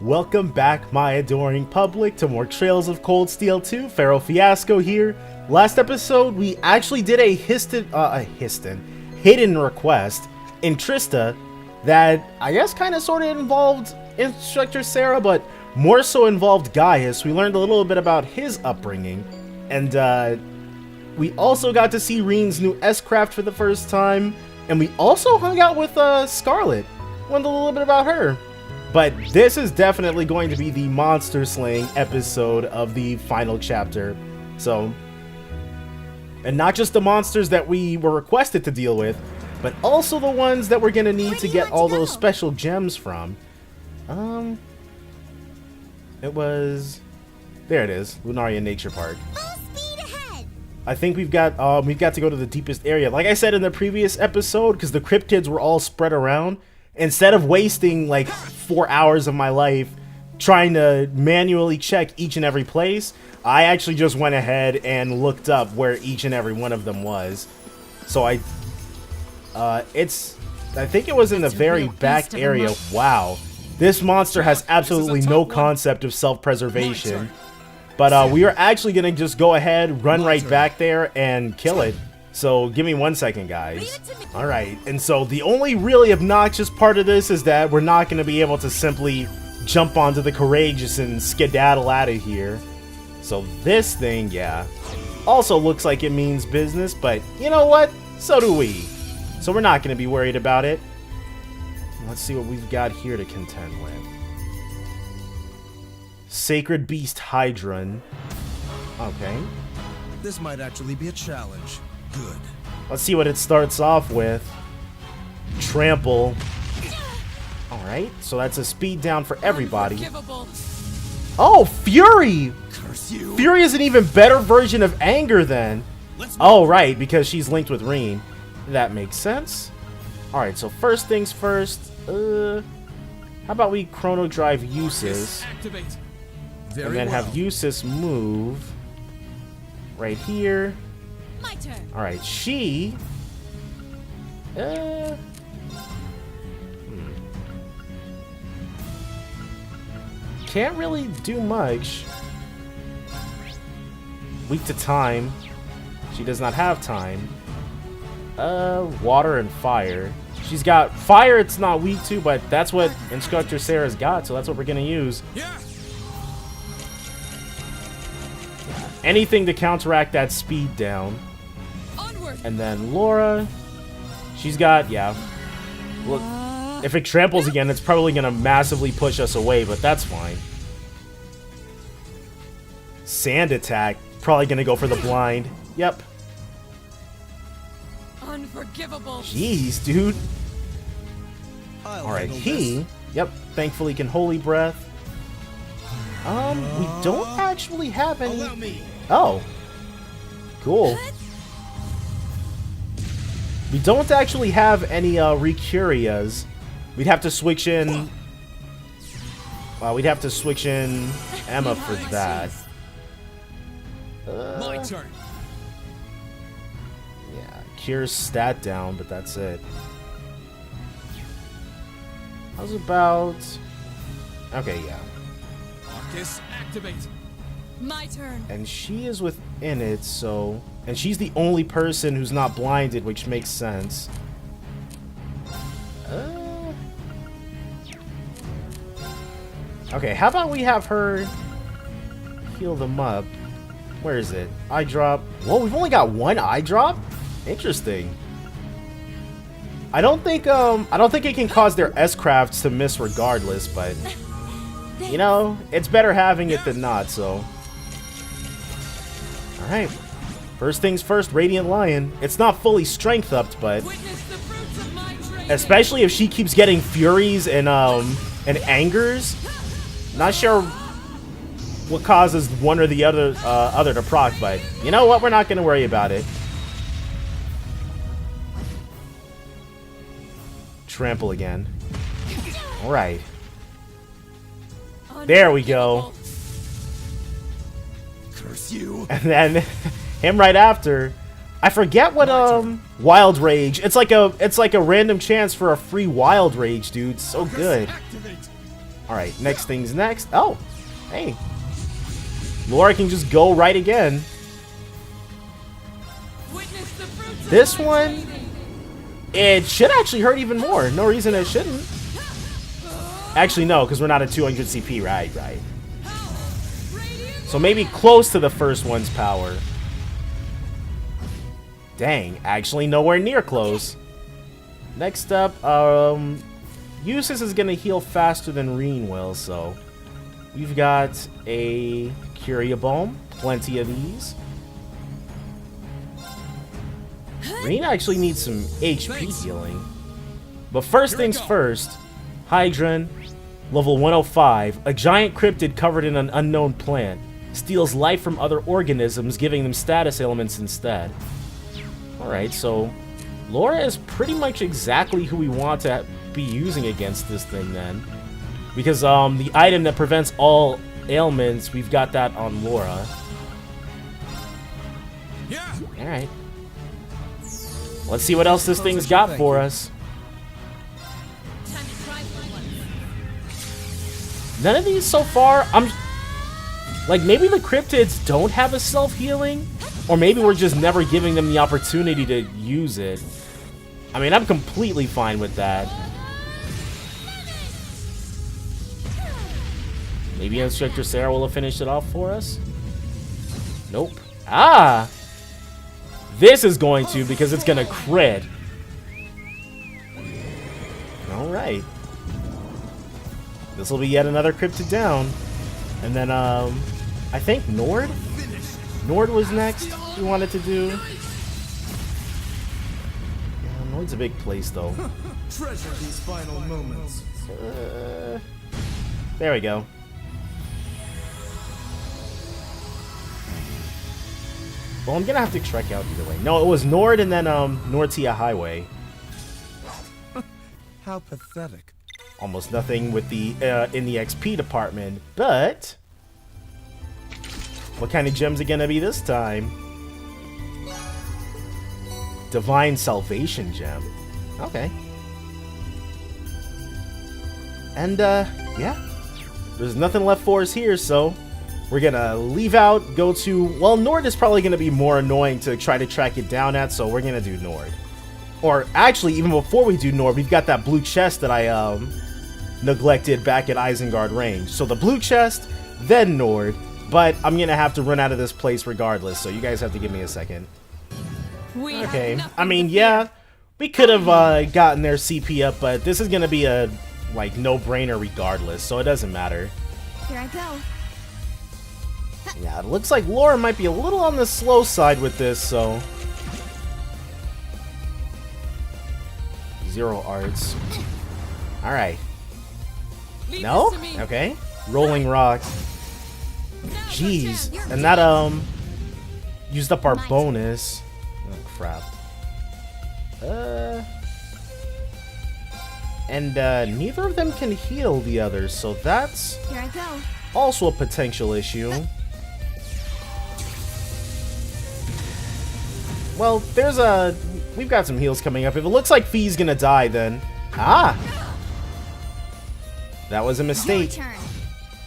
Welcome back, my adoring public, to more Trails of Cold Steel 2. Pharaoh Fiasco here. Last episode, we actually did a hidden request in Trista that I guess kind of sort of involved Instructor Sarah, but more so involved Gaius. We learned a little bit about his upbringing, and we also got to see Reen's new S-Craft for the first time, and we also hung out with Scarlet. Learned a little bit about her. But this is definitely going to be the monster slaying episode of the final chapter. So, and not just the monsters that we were requested to deal with, but also the ones that we're gonna need to get all those special gems from. It was, there it is, Lunaria Nature Park. I think we've got to go to the deepest area. Like I said in the previous episode, because the cryptids were all spread around. Instead of wasting like 4 hours of my life trying to manually check each and every place, I actually just went ahead and looked up where each and every one of them was. So I think it was in the very back area. Wow, this monster has absolutely no concept of self-preservation. But we are actually gonna just go ahead, run right back there, and kill it. So give me 1 second, guys. Alright, and so the only really obnoxious part of this is that we're not going to be able to simply jump onto the Courageous and skedaddle out of here. So this thing, yeah, also looks like it means business, but you know what? So do we. So we're not going to be worried about it. Let's see what we've got here to contend with. Sacred Beast Hydron. Okay. This might actually be a challenge. Good. Let's see what it starts off with. Trample. Alright, so that's a speed down for everybody. Oh, Fury! Curse you. Fury is an even better version of Anger then. Oh, right, because she's linked with Reen. That makes sense. Alright, so first things first. How about we Chrono Drive Usis? And then have Usis move right here. My turn. Alright, she... Can't really do much. Weak to time. She does not have time. Water and fire. She's got fire, it's not weak to, but that's what Instructor Sarah's got, so that's what we're gonna use. Anything to counteract that speed down. And then Laura, she's got, yeah. Look, if it tramples again, it's probably gonna massively push us away, but that's fine. Sand attack, probably gonna go for the blind. Yep. Unforgivable. Jeez, dude. Alright, he, yep, thankfully can Holy Breath. We don't actually have any. Oh. Cool. We don't actually have any Recurias. We'd have to switch in. We'd have to switch in Emma for that. My turn. Yeah, Cure's stat down, but that's it. How's about? Okay, yeah. Arcus, activate. My turn. And she is within it, so... And she's the only person who's not blinded, which makes sense. Okay, how about we have her heal them up? Where is it? Eye drop. Whoa, we've only got one eye drop? Interesting. I don't think it can cause their S-Crafts to miss regardless, but... You know, it's better having it than not, so... Alright. First things first, Radiant Lion. It's not fully strength-upped, but... Especially if she keeps getting Furies and Angers. Not sure what causes one or the other to proc, but... You know what? We're not going to worry about it. Trample again. Alright. There we go. Curse you. And then him right after. I forget what Wild Rage. It's like a random chance for a free Wild Rage, dude. So good. Alright, next thing's next. Oh, hey. Laura can just go right again. Witness the fruits of This my one, training. it should actually hurt even more. No reason it shouldn't. Actually, no, because we're not at 200 CP. Right. So maybe close to the first one's power. Dang, actually nowhere near close. Next up, Usis is going to heal faster than Reen will, so we've got a Curia Bomb, plenty of these. Reen actually needs some HP healing. But first things first, Hydron, level 105, a giant cryptid covered in an unknown plant. Steals life from other organisms, giving them status ailments instead. Alright, so Laura is pretty much exactly who we want to be using against this thing then. Because the item that prevents all ailments, we've got that on Laura. Yeah. Alright. Let's see what else this thing's got for us. Time to try for once. None of these so far, like, maybe the Cryptids don't have a self-healing, or maybe we're just never giving them the opportunity to use it. I mean, I'm completely fine with that. Maybe Instructor Sarah will have finished it off for us? Nope. Ah! This is going to, because it's going to crit. Alright. This will be yet another Cryptid down. And then, I think Nord? Nord was next we wanted to do. Yeah, Nord's a big place, though. Treasure these final moments. There we go. Well, I'm gonna have to trek out either way. No, it was Nord and then, Nortia Highway. How pathetic. Almost nothing with the, in the XP department, but... what kind of gems are gonna be this time? Divine Salvation Gem. Okay. And, yeah. There's nothing left for us here, so... we're gonna leave out, go to... well, Nord is probably gonna be more annoying to try to track it down at, so we're gonna do Nord. Or, actually, even before we do Nord, we've got that blue chest that I, neglected back at Isengard range. So the blue chest, then Nord, but I'm gonna have to run out of this place regardless, so you guys have to give me a second. Okay, I mean, yeah, we could have gotten their CP up, but this is gonna be a, like, no-brainer regardless, so it doesn't matter. Here I go. Yeah, it looks like Laura might be a little on the slow side with this, so... 0 arts. Alright. Leave No? this to me. Okay. Rolling Rock. Jeez. And that, used up our bonus. Oh, crap. And, neither of them can heal the others, so that's Here I go. also a potential issue. Well, there's a... we've got some heals coming up. If it looks like Fee's gonna die, then... ah! That was a mistake. Your turn.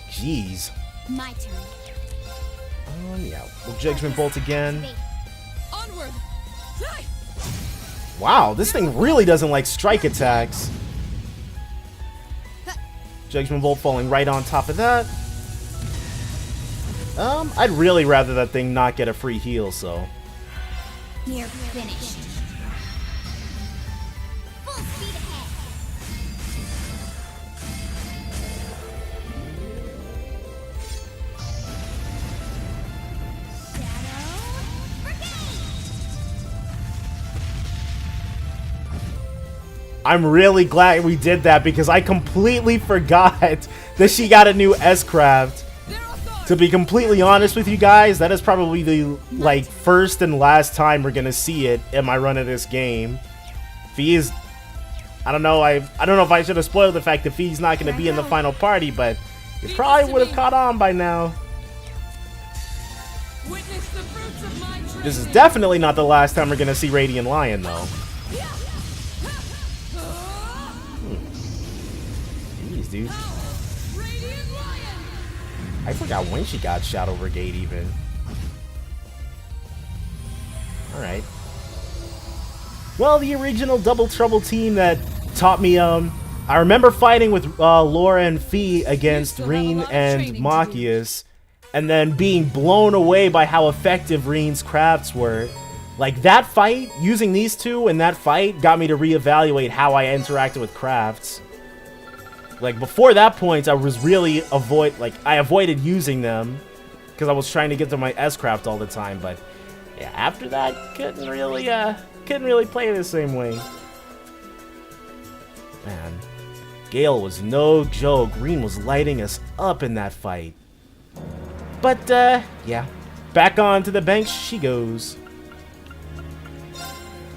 Jeez. My turn. Yeah. We'll Judgment Bolt again. Onward. Wow, this thing really doesn't like strike attacks. Judgment Bolt falling right on top of that. I'd really rather that thing not get a free heal, so... Near finished. Full speed ahead. I'm really glad we did that because I completely forgot that she got a new S-Craft. To be completely honest with you guys, that is probably the, like, first and last time we're gonna see it in my run of this game. Fee is... I don't know if I should have spoiled the fact that Fee's not gonna be in the final party, but you probably would have caught on by now. Witness the fruits of my training. This is definitely not the last time we're gonna see Radiant Lion, though. Jeez, dude. Radiant Lion! I forgot when she got Shadow Brigade even. Alright. Well, the original Double Trouble team that taught me, I remember fighting with Laura and Fee against still have a Reen lot of and training to do. Machias, and then being blown away by how effective Reen's crafts were. Like, that fight, using these two in that fight, got me to reevaluate how I interacted with crafts. Like, before that point, I was really I avoided using them, because I was trying to get to my S-Craft all the time, but yeah, after that, couldn't really play the same way. Man, Gale was no joke. Reen was lighting us up in that fight. But, yeah. Back on to the bench she goes.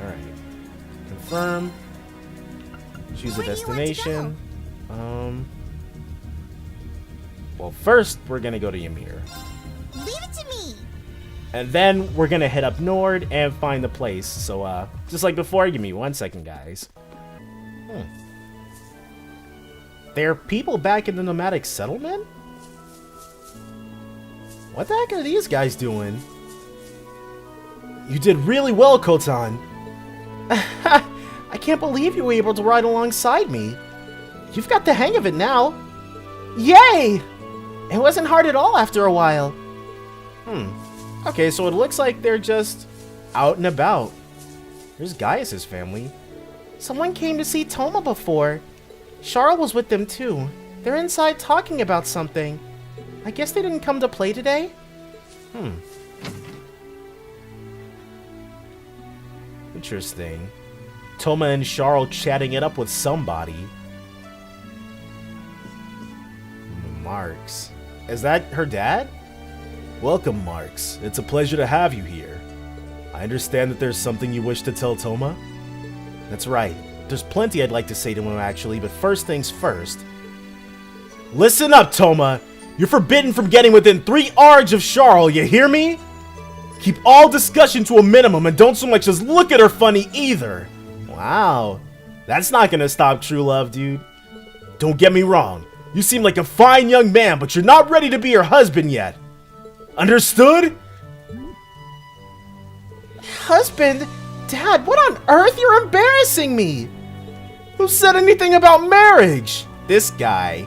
Alright. Confirm. Choose a Where do you want to destination. Well, first, we're gonna go to Ymir. Leave it to me. And then, we're gonna head up north and find the place. So, just like before, give me 1 second, guys. There are people back in the nomadic settlement? What the heck are these guys doing? You did really well, Kotan. I can't believe you were able to ride alongside me. You've got the hang of it now. Yay! It wasn't hard at all after a while. Okay, so it looks like they're just out and about. There's Gaius' family. Someone came to see Toma before. Charles was with them too. They're inside talking about something. I guess they didn't come to play today? Interesting. Toma and Charles chatting it up with somebody. Marks. Is that her dad? Welcome, Marks. It's a pleasure to have you here. I understand that there's something you wish to tell Toma? That's right. There's plenty I'd like to say to him, actually, but first things first. Listen up, Toma! You're forbidden from getting within 3 args of Charles, you hear me? Keep all discussion to a minimum and don't so much as look at her funny either. Wow. That's not gonna stop true love, dude. Don't get me wrong. You seem like a fine young man, but you're not ready to be her husband yet. Understood? Husband? Dad, what on earth? You're embarrassing me! Who said anything about marriage? This guy.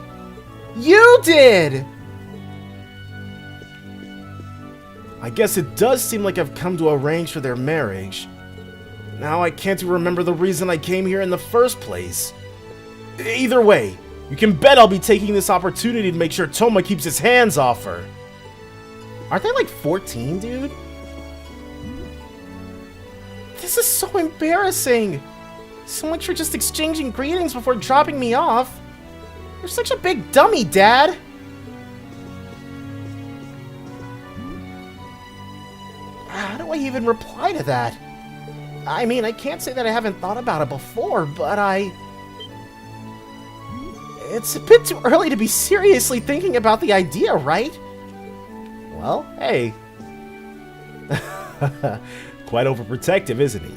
You did! I guess it does seem like I've come to arrange for their marriage. Now I can't even remember the reason I came here in the first place. Either way, you can bet I'll be taking this opportunity to make sure Toma keeps his hands off her. Aren't they like 14, dude? This is so embarrassing. So much for just exchanging greetings before dropping me off. You're such a big dummy, Dad. How do I even reply to that? I mean, I can't say that I haven't thought about it before, but it's a bit too early to be seriously thinking about the idea, right? Well, hey. Quite overprotective, isn't he?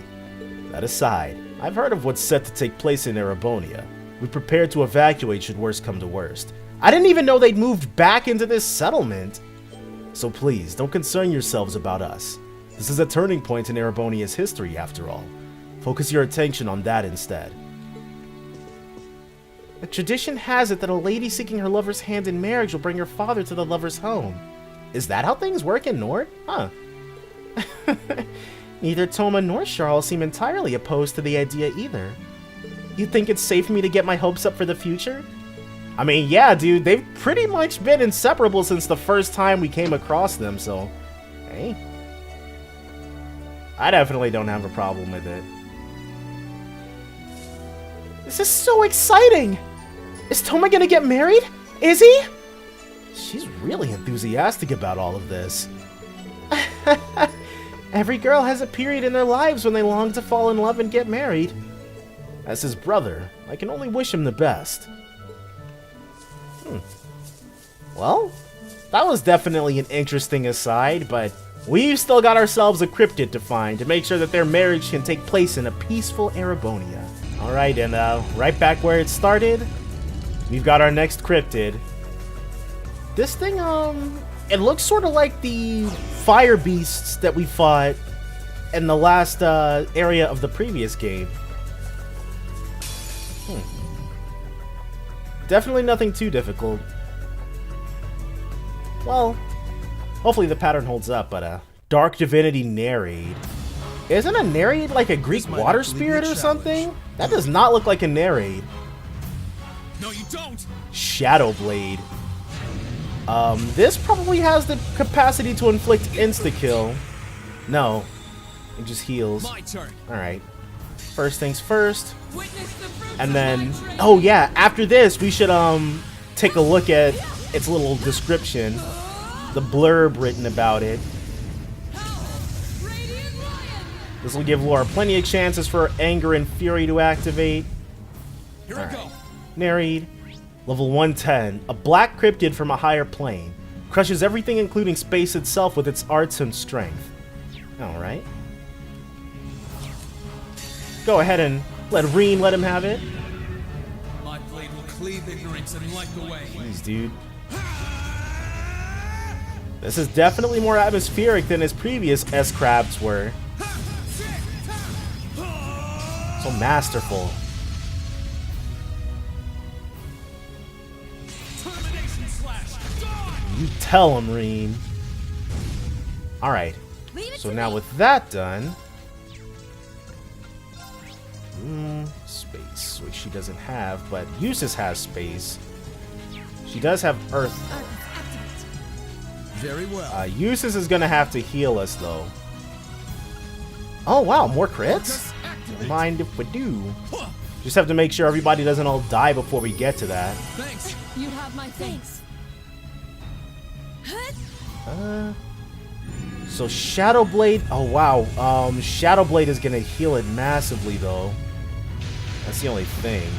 That aside, I've heard of what's set to take place in Erebonia. We prepared to evacuate should worst come to worst. I didn't even know they'd moved back into this settlement. So please, don't concern yourselves about us. This is a turning point in Erebonia's history, after all. Focus your attention on that instead. A tradition has it that a lady seeking her lover's hand in marriage will bring her father to the lover's home. Is that how things work in Nord? Huh. Neither Toma nor Charles seem entirely opposed to the idea either. You think it's safe for me to get my hopes up for the future? I mean, yeah, dude, they've pretty much been inseparable since the first time we came across them, so... Hey. I definitely don't have a problem with it. This is so exciting! Is Toma gonna get married? Is he? She's really enthusiastic about all of this. Every girl has a period in their lives when they long to fall in love and get married. As his brother, I can only wish him the best. Well, that was definitely an interesting aside, but we've still got ourselves a cryptid to find to make sure that their marriage can take place in a peaceful Erebonia. Alright, and right back where it started, we've got our next cryptid. This thing, it looks sort of like the fire beasts that we fought in the last area of the previous game. Definitely nothing too difficult. Well, hopefully the pattern holds up, but Dark Divinity Narrade. Isn't a Narrade like a Greek water spirit or something? That does not look like a Narrade. No, you don't. Shadow Blade. This probably has the capacity to inflict insta-kill. No, it just heals. My turn. Alright. First things first. Witness the fruits And of then, my trade. oh yeah, after this we should take a look at its little description. The blurb written about it. Radiant Lion. This will give Laura plenty of chances for her anger and fury to activate. Here I go. Narrate. Level 110. A black cryptid from a higher plane. Crushes everything including space itself with its arts and strength. Alright. Go ahead and let him have it. My blade will cleave ignorance and light the way. Jeez, dude. This is definitely more atmospheric than his previous S-CRAAAAAFFFFTTTTSSS were. So masterful. Termination slash. Die! You tell him, Reen. Alright. Leave it So to now me. with that done... space, which she doesn't have, but Eustace has space. She does have Earth. Activate. Very well. Eustace is gonna have to heal us, though. Oh, wow, more crits? Don't mind if we do. Just have to make sure everybody doesn't all die before we get to that. Thanks. You have my thanks. So Shadow Blade, oh wow, Shadow Blade is gonna heal it massively though. That's the only thing.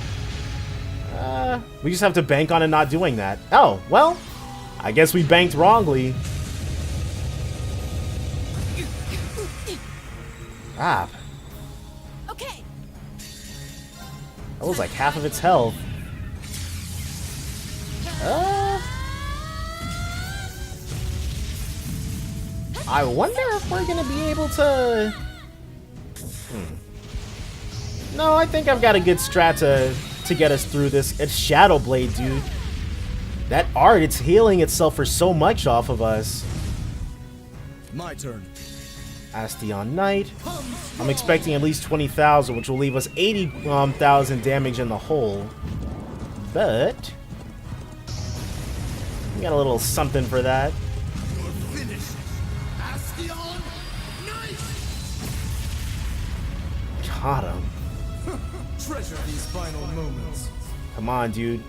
We just have to bank on it not doing that. Oh, well, I guess we banked wrongly. Ah, Okay. that was like half of its health. I wonder if we're gonna be able to... No, I think I've got a good strat to get us through this. It's Shadow Blade, dude. That art, it's healing itself for so much off of us. My turn. Astion Knight. I'm expecting at least 20,000, which will leave us 80,000 damage in the hole. But... we got a little something for that. You're finished. Astion Knight. Got him. Treasure these final moments. Come on, dude.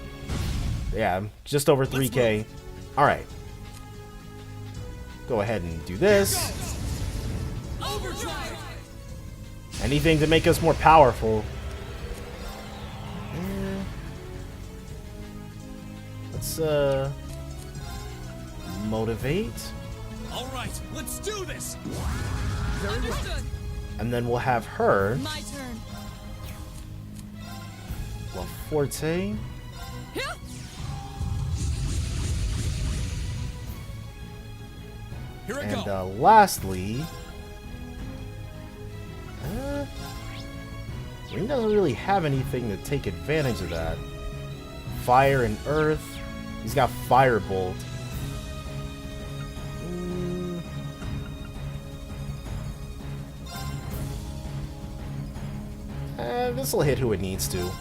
Yeah, just over 3k. Alright. Go ahead and do this. Overdrive. Anything to make us more powerful. Let's, motivate. All right, let's do this. Understood. And then we'll have her. My turn. La Forte. Here. Here I And go. lastly, Ring doesn't really have anything to take advantage of that. Fire and Earth. He's got Firebolt. This will hit who it needs to.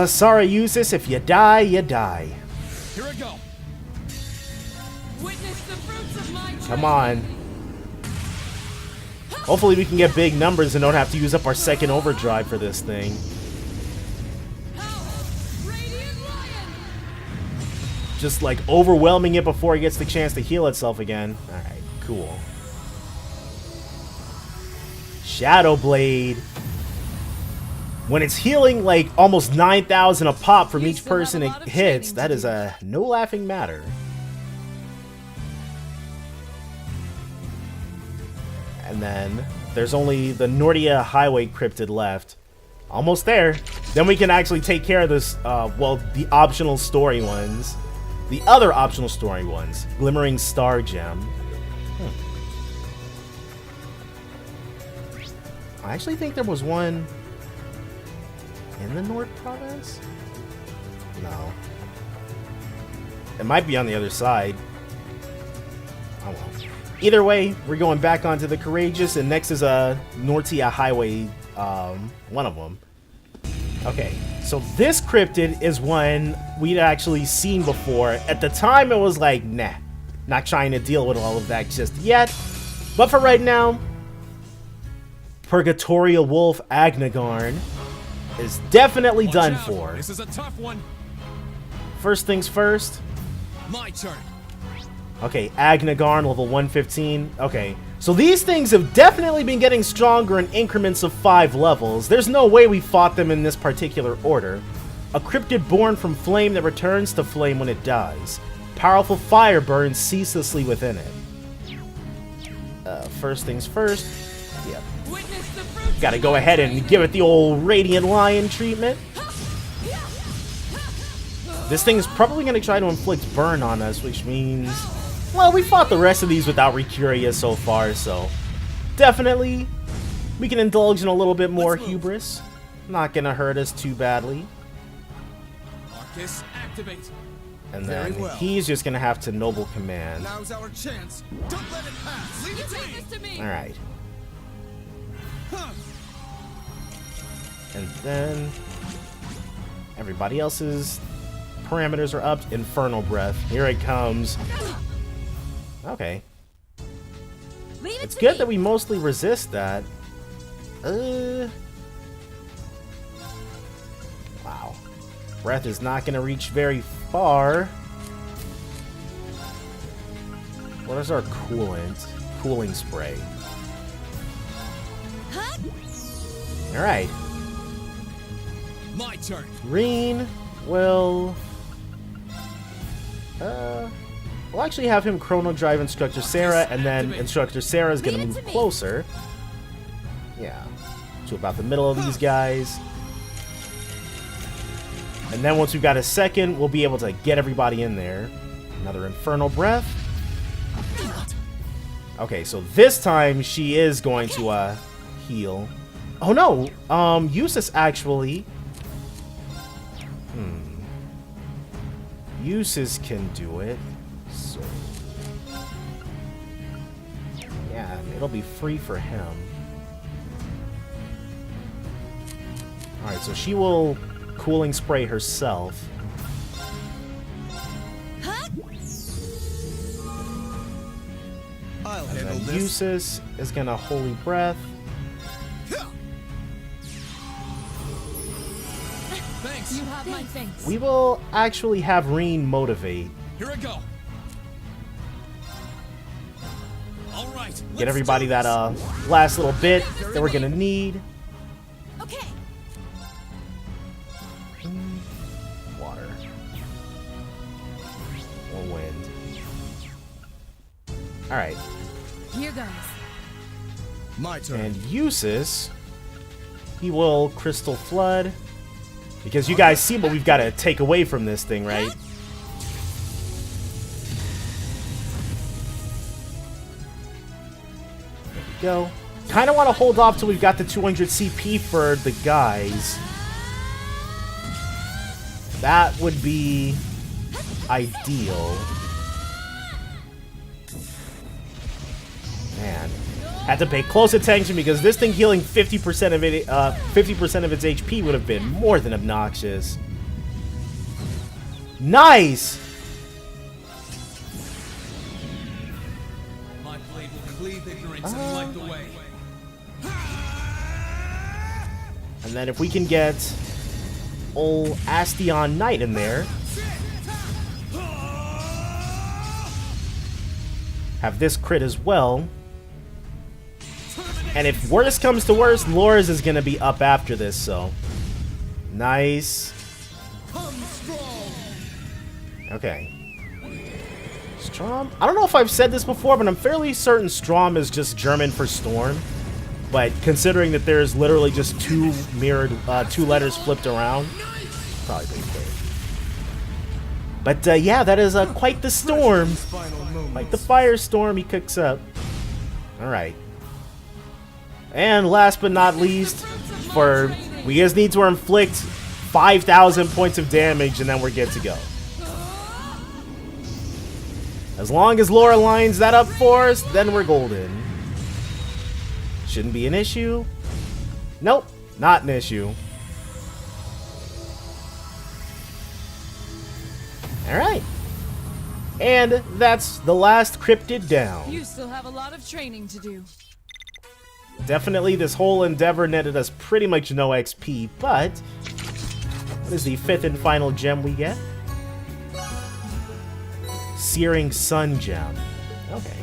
Sorry, Eustace. If you die, you die. Here I go. Witness the fruits of my trade. Come on. Hopefully we can get big numbers and don't have to use up our second overdrive for this thing. Radiant Lion. Just like overwhelming it before it gets the chance to heal itself again. Alright, cool. Shadow Blade. When it's healing like almost 9,000 a pop from each person it hits, that is a no laughing matter. And then there's only the Nordia Highway Cryptid left. Almost there. Then we can actually take care of this, well, the optional story ones. The other optional story ones. Glimmering Star Gem. I actually think there was one in the North Province? No. It might be on the other side. Oh well. Either way, we're going back onto the Courageous, and next is a Nortia Highway, one of them. Okay, so this cryptid is one we'd actually seen before. At the time, it was like, nah, not trying to deal with all of that just yet. But for right now, Purgatorial Wolf Agna Garn is definitely done for. This is a tough one. First things first. My turn. Okay, Agna Garn, level 115. Okay, so these things have definitely been getting stronger in increments of 5 levels. There's no way we fought them in this particular order. A cryptid born from flame that returns to flame when it dies. Powerful fire burns ceaselessly within it. First things first. Yep. Witness the fruits Gotta go ahead and give it the old Radiant Lion treatment. This thing is probably gonna try to inflict burn on us, which means... well, we fought the rest of these without Recuria so far, so... definitely, we can indulge in a little bit more hubris. Not gonna hurt us too badly. Marcus, activate. And then Very well. he's just gonna have to Noble Command. Now's our chance. Don't let it pass. Leave You it to take me. this to me. Alright. Huh. And then... everybody else's parameters are up. Infernal Breath. Here it comes. Okay. Leave it It's to good me. that we mostly resist that. Wow. Breath is not going to reach very far. What is our coolant? Cooling spray. Huh? Alright. My turn. Reen will... we'll actually have him Chrono Drive Instructor Sarah, and then Instructor Sarah is going to Leave it move to me. closer. Yeah. To about the middle of these guys. And then once we've got a second, we'll be able to get everybody in there. Another Infernal Breath. Okay, so this time she is going to heal. Oh no! Eustace actually... Eustace can do it. So... yeah, it'll be free for him. Alright, so she will cooling spray herself. Huh? I'll And handle then this. Eustace is gonna Holy Breath. Thanks. You have my thanks. We will actually have Reen motivate. Here I go. All right. Get everybody that last little bit that we're gonna need. Okay. Water. Or wind. Alright. Here goes. My turn. And Eustace, he will Crystal Flood. Because you guys see what we've got to take away from this thing, right? There we go. Kind of want to hold off till we've got the 200 CP for the guys. That would be ideal. Man, had to pay close attention because this thing healing 50% of it, 50% of its HP would have been more than obnoxious. Nice. My blade will cleave ignorance and light the way. And then if we can get old Astion Knight in there, have this crit as well. And if worse comes to worse, Loris is going to be up after this, so. Nice. Okay. Strom? I don't know if I've said this before, but I'm fairly certain Strom is just German for storm. But considering that there's literally just two letters flipped around, probably pretty clear. But yeah, that is quite the storm. Like the firestorm he cooks up. Alright. And last but not least, we just need to inflict 5,000 points of damage and then we're good to go. As long as Laura lines that up for us, then we're golden. Shouldn't be an issue. Nope, not an issue. Alright. And that's the last cryptid down. You still have a lot of training to do. Definitely this whole endeavor netted us pretty much no XP, but what is the 5th and final gem we get? Searing Sun Gem. Okay.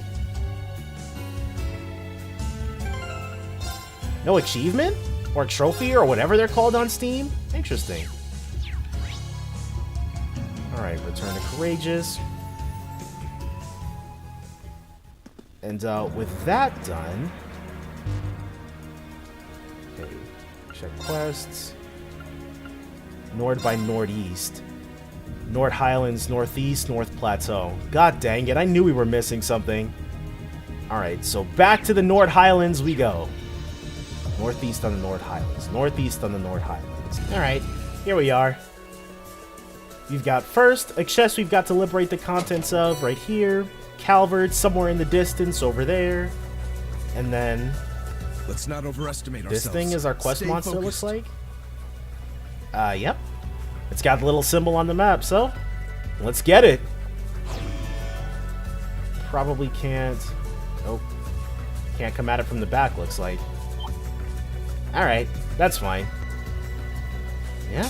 No achievement? Or trophy or whatever they're called on Steam? Interesting. Alright, Return to Courageous. And with that done... Okay, check quests. Nord by Northeast. North Highlands, Northeast, North Plateau. God dang it, I knew we were missing something. Alright, so back to the North Highlands we go. Northeast on the North Highlands. Northeast on the North Highlands. Alright, here we are. We've got first a chest we've got to liberate the contents of right here. Calvert somewhere in the distance over there. And then Let's not overestimate ourselves. this thing is our quest Stay monster, focused. looks like. Yep. It's got the little symbol on the map, so let's get it. Probably can't... Nope. Can't come at it from the back, looks like. Alright, that's fine. Yeah.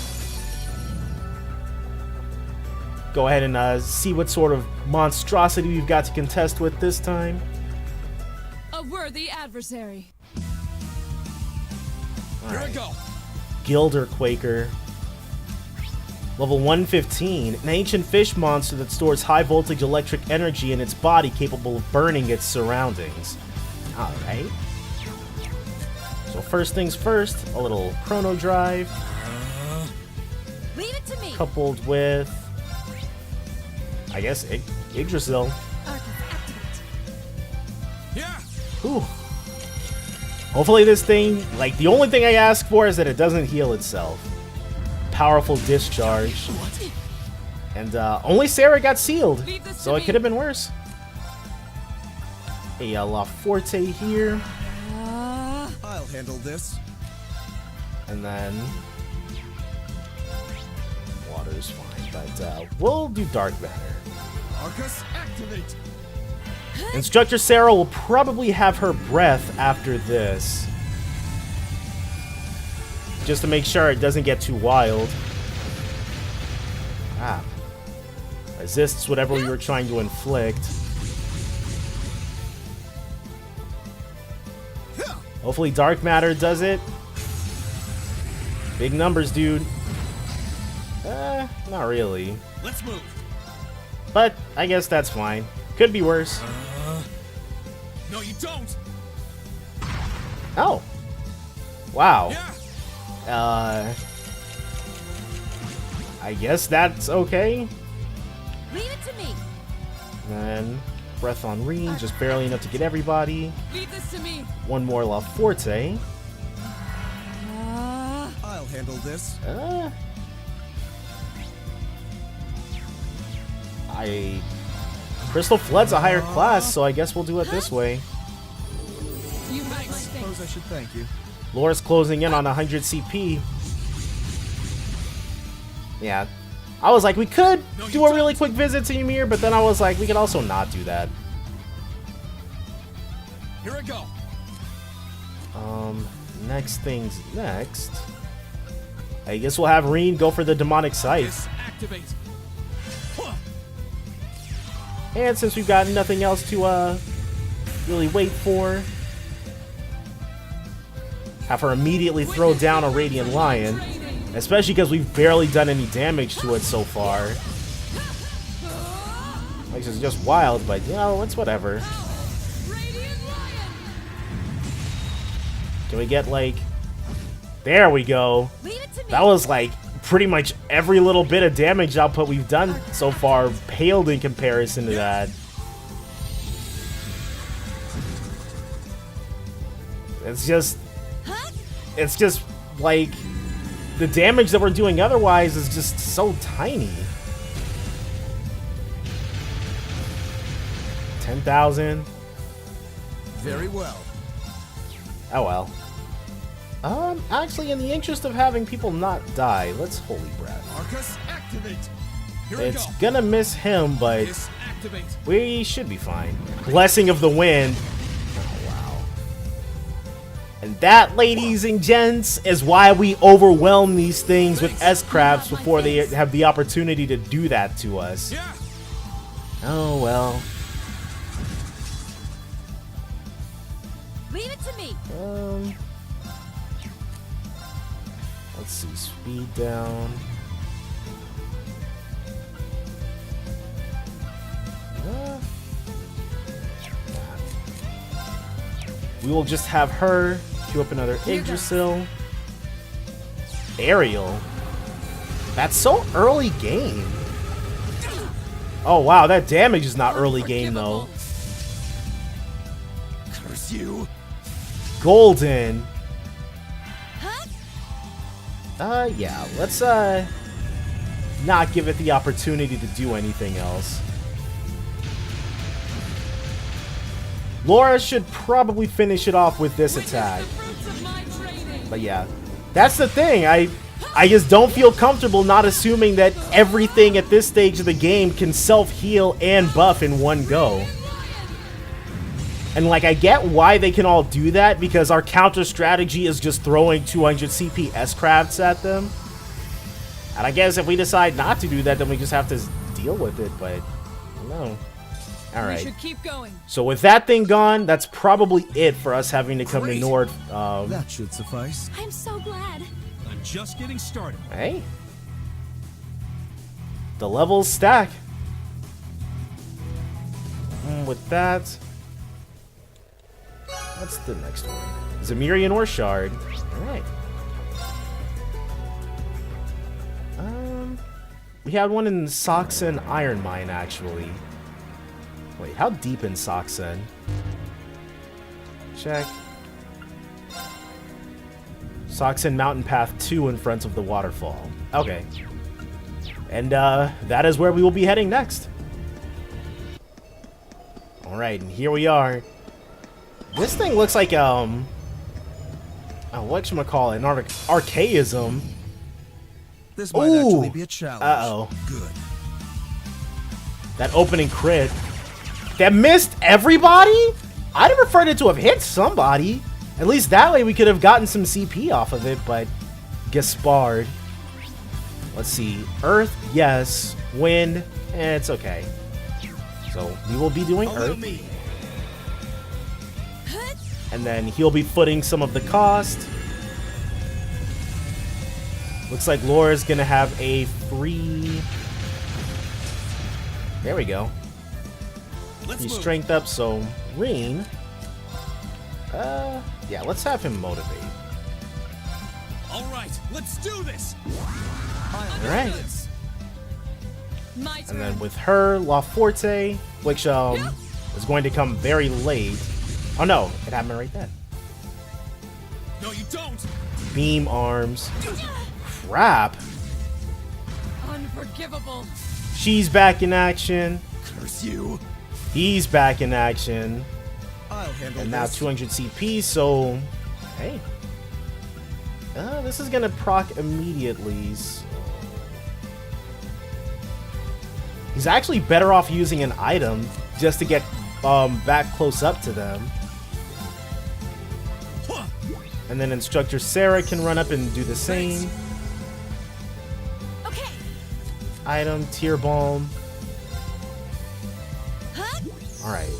Go ahead and see what sort of monstrosity we've got to contest with this time. A worthy adversary. Here I go. Gilder Quaker. Level 115, an ancient fish monster that stores high voltage electric energy in its body capable of burning its surroundings. Alright. So first things first, a little chrono drive. Leave it to me. Coupled with, I guess, Yggdrasil. Arcus, activate. Yeah. Whew. Hopefully this thing, like, the only thing I ask for is that it doesn't heal itself. Powerful discharge. And only Sarah got sealed, so it could have been worse. A La Forte here. I'll handle this. And then water's fine, but we'll do dark matter. Arcus, activate. Instructor Sarah will probably have her breath after this, just to make sure it doesn't get too wild. Ah. Resists whatever we were trying to inflict. Hopefully dark matter does it. Big numbers, dude. Not really. Let's move. But I guess that's fine. Could be worse. No, you don't. Oh. Wow. Yeah. I guess that's okay. Leave it to me. And then breath on Reen, just barely enough to get everybody. Leave this to me. One more La Forte. I'll handle this. Crystal Flood's a higher class, so I guess we'll do it this way. You have my I suppose I thanks. should thank you. Laura's closing in on 100 CP. Yeah. I was like, we could do a really quick visit to Ymir, but then I was like, we could also not do that. Here I go. Next things next. I guess we'll have Reen go for the demonic scythe. Activate. And since we've got nothing else to really wait for, have her immediately throw down a Radiant Lion, especially because we've barely done any damage to it so far. Like, it's just wild, but you know, it's whatever. Radiant Lion. Can we get, like... There we go. Leave it to me. That was, like, pretty much every little bit of damage output we've done so far paled in comparison to that. It's just, like, the damage that we're doing otherwise is just so tiny. 10,000. Very well. Oh well. Actually, in the interest of having people not die, let's Holy Breath. Arcus, activate. Here It's we go. gonna miss him, but Activate. we should be fine. Blessing of the Wind. Oh, wow. And that, ladies and gents, is why we overwhelm these things with S-CRAAAAAFFFFTTTTSSS before they have the opportunity to do that to us. Yeah. Oh, well. Leave it to me. Let's see. Speed down. We will just have her queue up another Yggdrasil. Aerial. That's so early game. Oh wow, that damage is not early game though. Curse you. Golden. Huh? Yeah, let's not give it the opportunity to do anything else. Laura should probably finish it off with this attack. But yeah, that's the thing. I just don't feel comfortable not assuming that everything at this stage of the game can self-heal and buff in one go. And like, I get why they can all do that, because our counter strategy is just throwing 200 CP S-CRAAAAAFFFFTTTTSSS at them. And I guess if we decide not to do that, then we just have to deal with it, but no. Alright. We should keep going. So with that thing gone, that's probably it for us having to come to Nord. That should suffice. I'm so glad. I'm just getting started. Hey. The levels stack. With that, what's the next one? Zemirian Ore Shard. Alright. We had one in Saxon Iron Mine, actually. Wait, how deep in Saxon? Check. Saxon Mountain Path 2 in front of the waterfall. Okay. And that is where we will be heading next. Alright, and here we are. This thing looks like, whatchamacallit, an archaism. This might actually be a challenge. Uh-oh. Good. That opening crit. That missed everybody? I'd have preferred it to have hit somebody. At least that way we could have gotten some CP off of it, but Gaspard. Let's see. Earth, yes. Wind, it's okay. So we will be doing Earth. And then he'll be footing some of the cost. Looks like Laura's gonna have a free... There we go. He's strength up, so Reen. Yeah, let's have him motivate. All right, let's do this. All right. My turn. And then with her, La Forte, which is going to come very late. Oh no, it happened right then. No, you don't. Beam arms. Crap. Unforgivable. She's back in action. Curse you. He's back in action. I'll handle And now this. 200 CP, so... Hey. This is gonna proc immediately. So. He's actually better off using an item just to get back close up to them. And then Instructor Sarah can run up and do the same. Okay. Item, Tear Balm. Huh? Alright.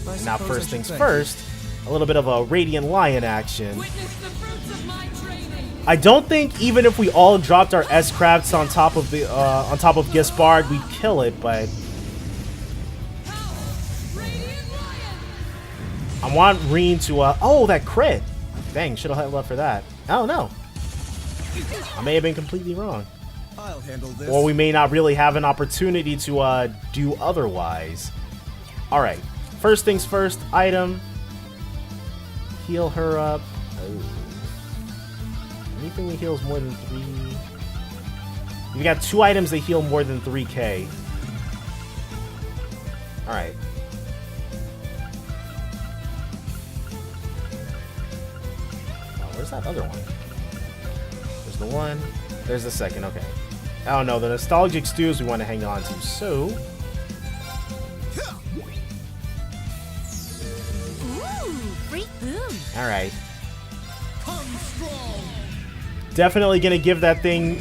I Now suppose I first should things thank first, a little bit of a Radiant Lion action. Witness the fruits of my training. I don't think even if we all dropped our S-CRAAAAAFFFFTTTTSSS on top of Gaspard, we'd kill it, but Power. Radiant Lion. I want Reen to oh, that crit. Dang, should have left for that. Oh no. I may have been completely wrong. I'll handle this. Or we may not really have an opportunity to do otherwise. Alright. First things first, item. Heal her up. Oh. Anything that heals more than 3. We got 2 items that heal more than 3k. Alright. Oh, where's that other one? There's the one. There's the second, okay. Oh no, the nostalgic stews we want to hang on to, so... Alright. Definitely gonna give that thing,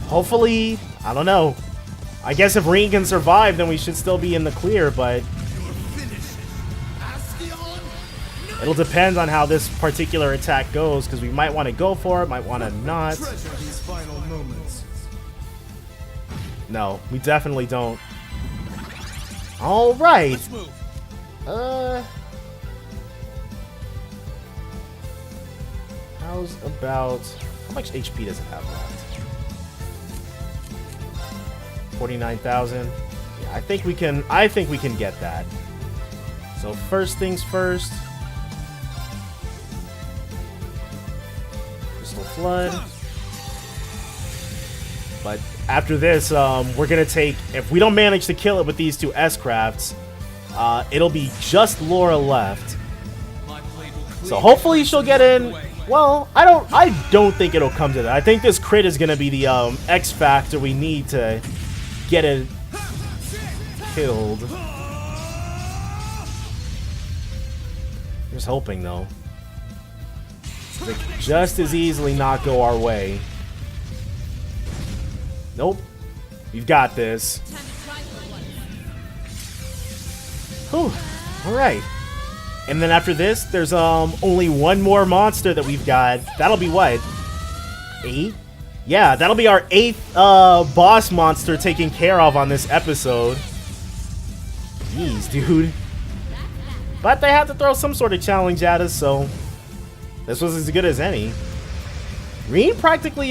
hopefully, I don't know. I guess if Reen can survive, then we should still be in the clear, but... It'll depend on how this particular attack goes, because we might want to go for it, might want to not. Treasure these final moments. No, we definitely don't. Alright. Let's move. How's about... How much HP does it have left? 49,000. Yeah, I think we can get that. So first things first. Crystal Flood. But after this, we're gonna take... If we don't manage to kill it with these 2 S-crafts, it'll be just Laura left. So hopefully she'll get in. Well, I don't think it'll come to that. I think this crit is gonna be the X factor we need to get it killed. Just hoping though. They could just as easily not go our way. Nope. We've got this. Whew. Alright. And then after this, there's only one more monster that we've got. That'll be what? 8? Yeah, that'll be our 8th boss monster taken care of on this episode. Jeez, dude. But they had to throw some sort of challenge at us, so this was as good as any. Reen practically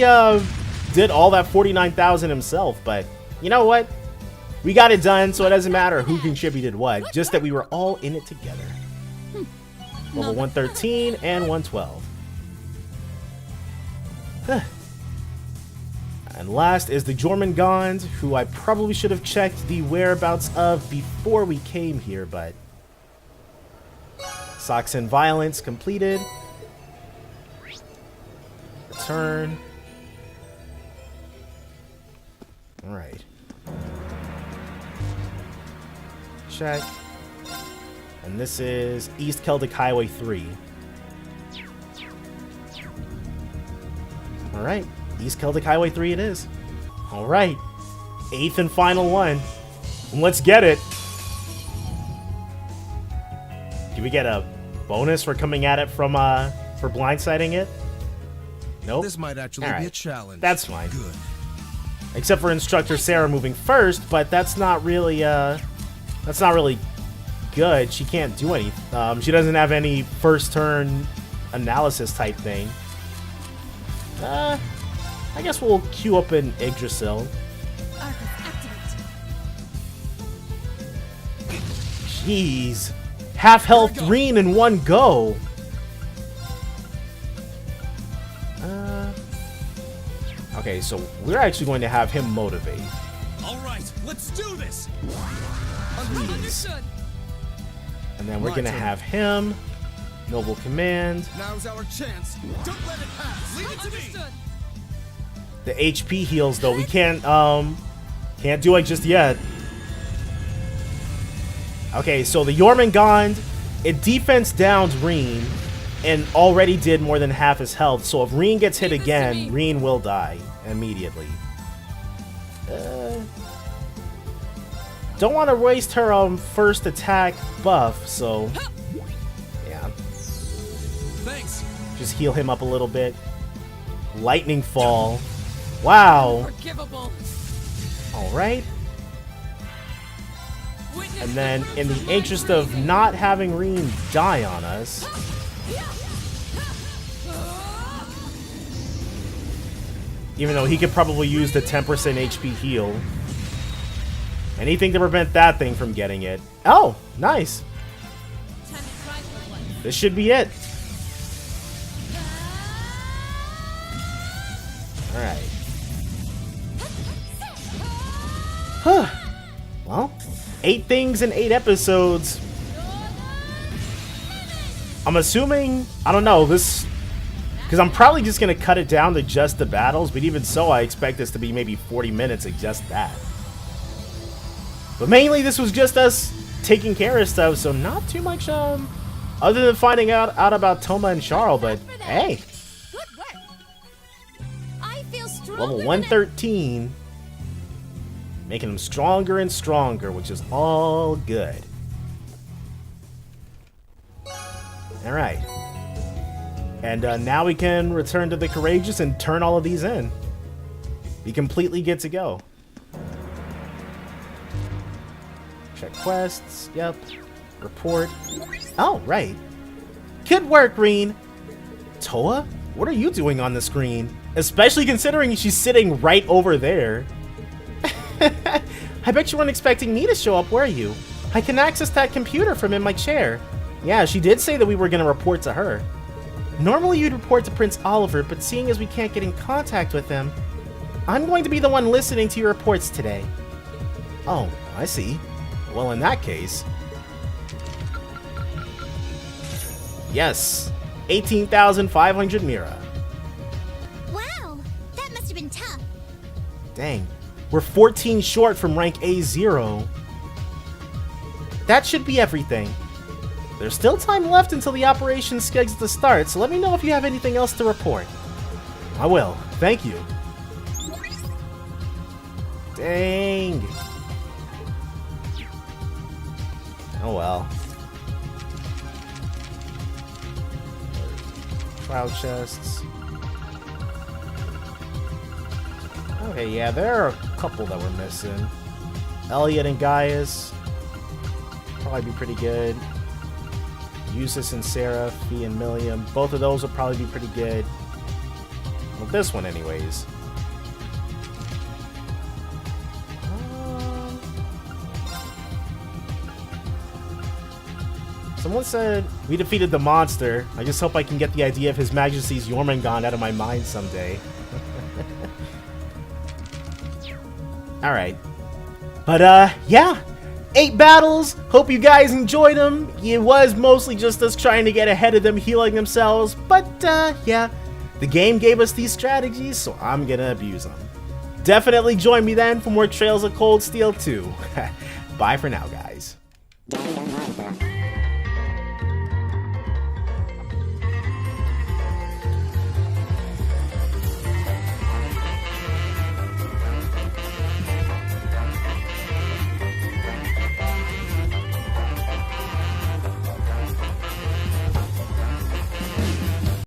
did all that 49,000 himself, but you know what? We got it done, so it doesn't matter who contributed what, just that we were all in it together. Level 113 and 112. And last is the Jormungand, who I probably should have checked the whereabouts of before we came here, but... Saxon Violence completed. Return. Alright. Check. And this is East Celtic Highway 3. Alright. East Celtic Highway 3 it is. Alright. 8th and final one. Let's get it. Do we get a bonus for coming at it from, for blindsiding it? Nope. This might actually be a challenge. That's fine. Good. Except for Instructor Sarah moving first, but that's not really good. She can't do anything. She doesn't have any first turn analysis type thing. I guess we'll queue up an Yggdrasil. Jeez. Half health Reen in one go. Okay, so we're actually going to have him motivate. All right, let's do this. Understood. And then we're going to have him Noble Command. Now's our chance. Don't let it pass. Leave it to me. Understood. The HP heals though, we can't do it just yet. Okay, so the Jormungand, it defense downs Reen and already did more than half his health. So if Reen gets hit again, Reen will die immediately. Don't want to waste her first attack buff, so yeah. Thanks. Just heal him up a little bit. Lightning Fall. Wow. Unforgivable. Alright. And then, in the interest of not having Reen die on us, Even though he could probably use the 10% HP heal. Anything to prevent that thing from getting it. Oh, nice. This should be it. Alright. Huh. Well, 8 things in 8 episodes. I'm assuming, I don't know, this... Because I'm probably just going to cut it down to just the battles, but even so, I expect this to be maybe 40 minutes of just that. But mainly, this was just us taking care of stuff, so not too much, other than finding out about Toma and Charles, but hey. Good work. I feel stronger Level than 113. Making them stronger and stronger, which is all good. Alright. And now we can return to the Courageous and turn all of these in. Be completely good to go. Check quests. Yep. Report. Oh, right. Good work, Green. Toa? What are you doing on the screen? Especially considering she's sitting right over there. I bet you weren't expecting me to show up, were you? I can access that computer from in my chair. Yeah, she did say that we were going to report to her. Normally you'd report to Prince Oliver, but seeing as we can't get in contact with him, I'm going to be the one listening to your reports today. Oh, I see. Well, in that case... Yes, 18,500 Mira. Wow, that must have been tough. Dang, we're 14 short from rank A0. That should be everything. There's still time left until the operation's scheduled to start, so let me know if you have anything else to report. I will. Thank you. Dang. Oh well. Trial chests. Okay, yeah, there are a couple that we're missing. Elliot and Gaius. Probably be pretty good. Eustace and Sarah, Fee and Milliam. Both of those will probably be pretty good. Well, this one anyways. Someone said we defeated the monster. I just hope I can get the idea of His Majesty's Jormungand out of my mind someday. Alright. But, yeah. 8 battles. Hope you guys enjoyed them. It was mostly just us trying to get ahead of them healing themselves. But, yeah. The game gave us these strategies, so I'm gonna abuse them. Definitely join me then for more Trails of Cold Steel 2. Bye for now, guys.